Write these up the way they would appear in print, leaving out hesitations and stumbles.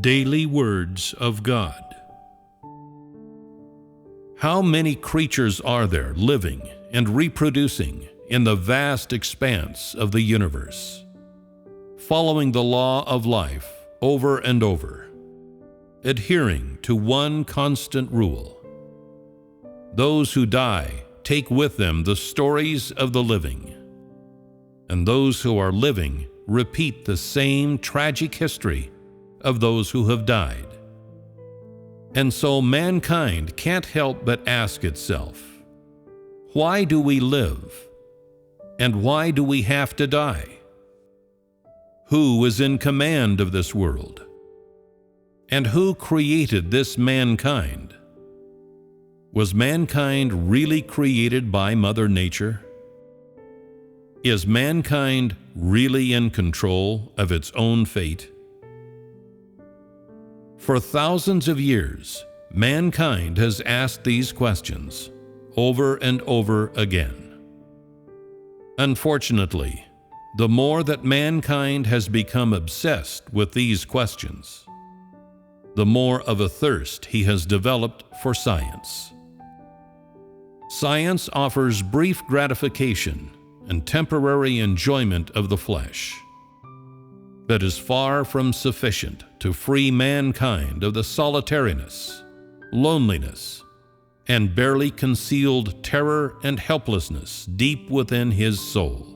Daily Words of God. How many creatures are there living and reproducing in the vast expanse of the universe, following the law of life over and over, adhering to one constant rule? Those who die take with them the stories of the living, and those who are living repeat the same tragic history of those who have died. And so mankind can't help but ask itself, why do we live? And why do we have to die? Who is in command of this world? And who created this mankind? Was mankind really created by Mother Nature? Is mankind really in control of its own fate? For thousands of years, mankind has asked these questions over and over again. Unfortunately, the more that mankind has become obsessed with these questions, the more of a thirst he has developed for science. Science offers brief gratification and temporary enjoyment of the flesh, but is far from sufficient to free mankind of the solitariness, loneliness, and barely concealed terror and helplessness deep within his soul.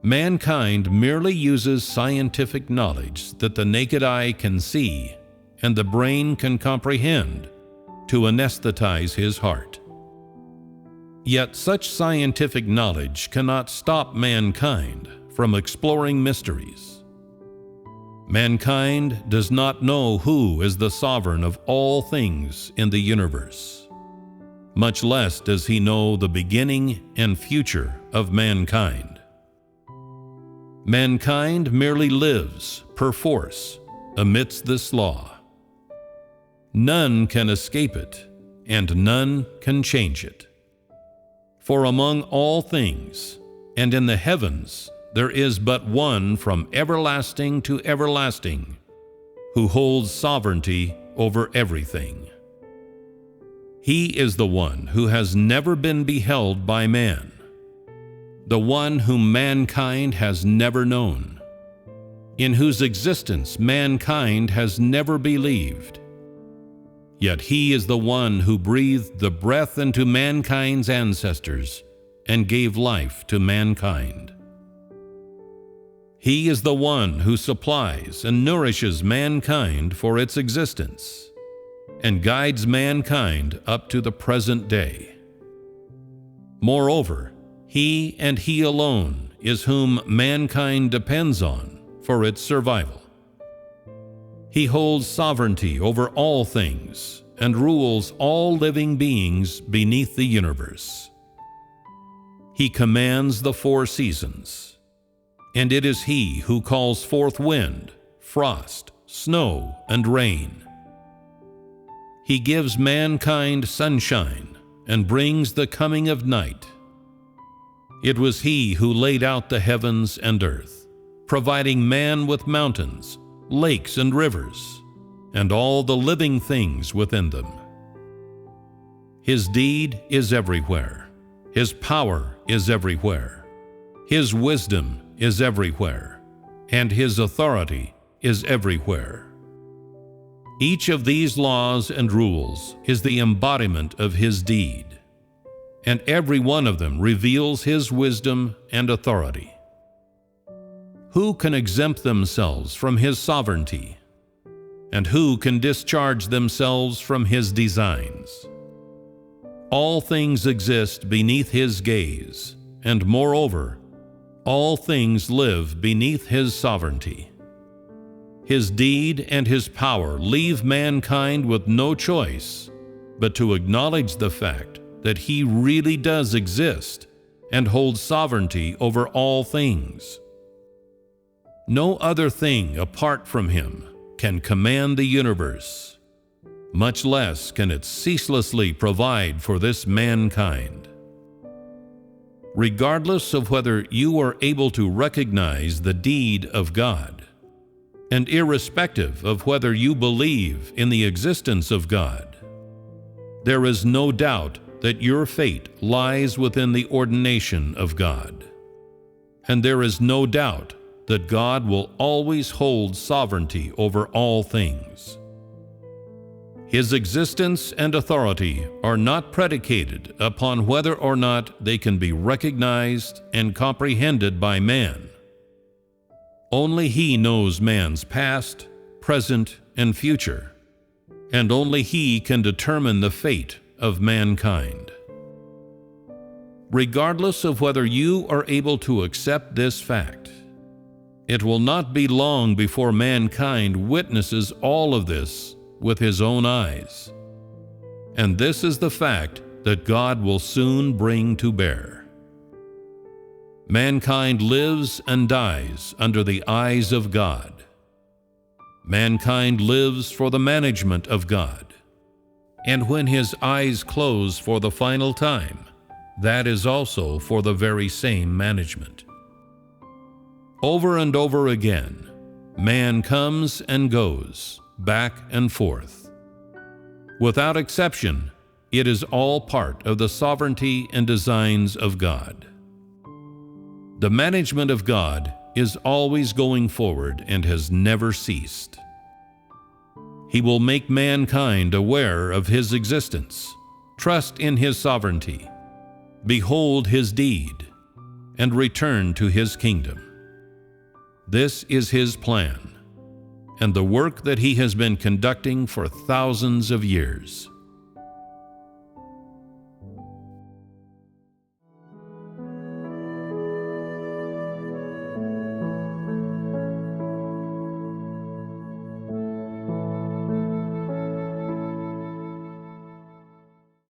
Mankind merely uses scientific knowledge that the naked eye can see and the brain can comprehend to anesthetize his heart. Yet such scientific knowledge cannot stop mankind from exploring mysteries. Mankind does not know who is the sovereign of all things in the universe. Much less does he know the beginning and future of mankind. Mankind merely lives, perforce, amidst this law. None can escape it, and none can change it. For among all things, and in the heavens, there is but one from everlasting to everlasting, who holds sovereignty over everything. He is the one who has never been beheld by man, the one whom mankind has never known, in whose existence mankind has never believed. Yet he is the one who breathed the breath into mankind's ancestors and gave life to mankind. He is the one who supplies and nourishes mankind for its existence and guides mankind up to the present day. Moreover, he and he alone is whom mankind depends on for its survival. He holds sovereignty over all things and rules all living beings beneath the universe. He commands the four seasons, and it is he who calls forth wind, frost, snow, and rain. He gives mankind sunshine and brings the coming of night. It was he who laid out the heavens and earth, providing man with mountains, lakes and rivers, and all the living things within them. His deed is everywhere. His power is everywhere. His wisdom is everywhere, and his authority is everywhere. Each of these laws and rules is the embodiment of his deed, and every one of them reveals his wisdom and authority. Who can exempt themselves from his sovereignty? And who can discharge themselves from his designs? All things exist beneath his gaze, and moreover, all things live beneath his sovereignty. His deed and his power leave mankind with no choice but to acknowledge the fact that he really does exist and holds sovereignty over all things. No other thing apart from him can command the universe, much less can it ceaselessly provide for this mankind. Regardless of whether you are able to recognize the deed of God, and irrespective of whether you believe in the existence of God, there is no doubt that your fate lies within the ordination of God, and there is no doubt that God will always hold sovereignty over all things. His existence and authority are not predicated upon whether or not they can be recognized and comprehended by man. Only He knows man's past, present, and future, and only He can determine the fate of mankind. Regardless of whether you are able to accept this fact, it will not be long before mankind witnesses all of this with his own eyes. And this is the fact that God will soon bring to bear. Mankind lives and dies under the eyes of God. Mankind lives for the management of God. And when his eyes close for the final time, that is also for the very same management. Over and over again, man comes and goes, back and forth. Without exception, it is all part of the sovereignty and designs of God. The management of God is always going forward and has never ceased. He will make mankind aware of His existence, trust in His sovereignty, behold His deed, and return to His kingdom. This is His plan, and the work that He has been conducting for thousands of years.